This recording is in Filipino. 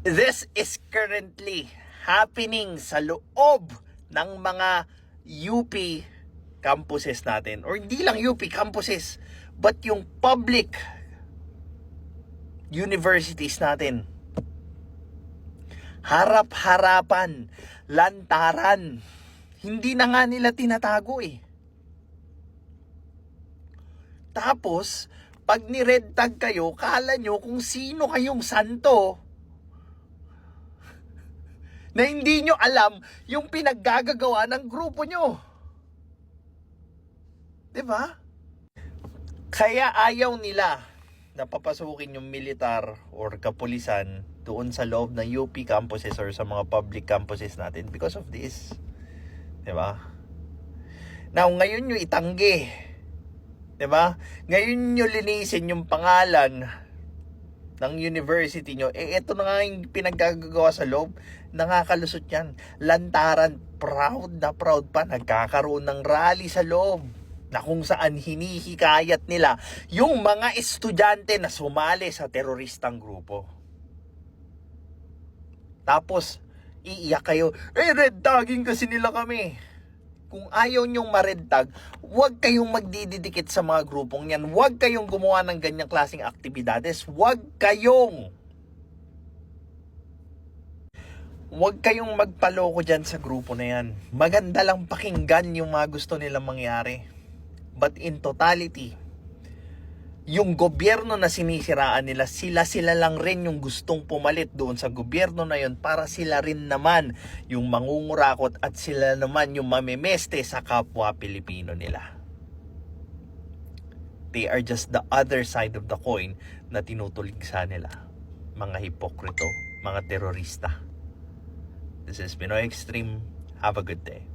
This is currently happening sa loob ng mga UP campuses natin. Or hindi lang UP campuses, but yung public universities natin. Harap-harapan, lantaran. Hindi na nga nila tinatago eh. Tapos, pag ni-red tag kayo, kala nyo kung sino kayong santo na hindi nyo alam yung pinaggagawa ng grupo nyo. Diba? Kaya ayaw nila na papasukin yung militar or kapulisan doon sa loob ng UP campuses or sa mga public campuses natin because of this. Diba? Now, ngayon nyo itanggi. Diba? Ngayon nyo linisin yung pangalan ng university nyo. Ito na nga yung pinaggagawa sa loob. Nakakalusot yan. Lantaran, proud na proud pa. Nagkakaroon ng rally sa loob na kung saan hinihikayat nila yung mga estudyante na sumali sa teroristang grupo. Tapos, iiyak kayo, red tagging kasi nila kami. Kung ayaw nyong ma-red tag, huwag kayong magdididikit sa mga grupong yan. Huwag kayong gumawa ng ganyang klaseng aktibidades. Huwag kayong magpaloko dyan sa grupo na yan. Maganda lang pakinggan yung mga gusto nilang mangyari. But in totality, yung gobyerno na sinisiraan nila, sila lang rin yung gustong pumalit doon sa gobyerno na yun para sila rin naman yung mangungurakot at sila naman yung mamemeste sa kapwa Pilipino nila. They are just the other side of the coin na tinutuligsa nila. Mga hipokrito, mga terorista. This is Pinoy Extreme. Have a good day.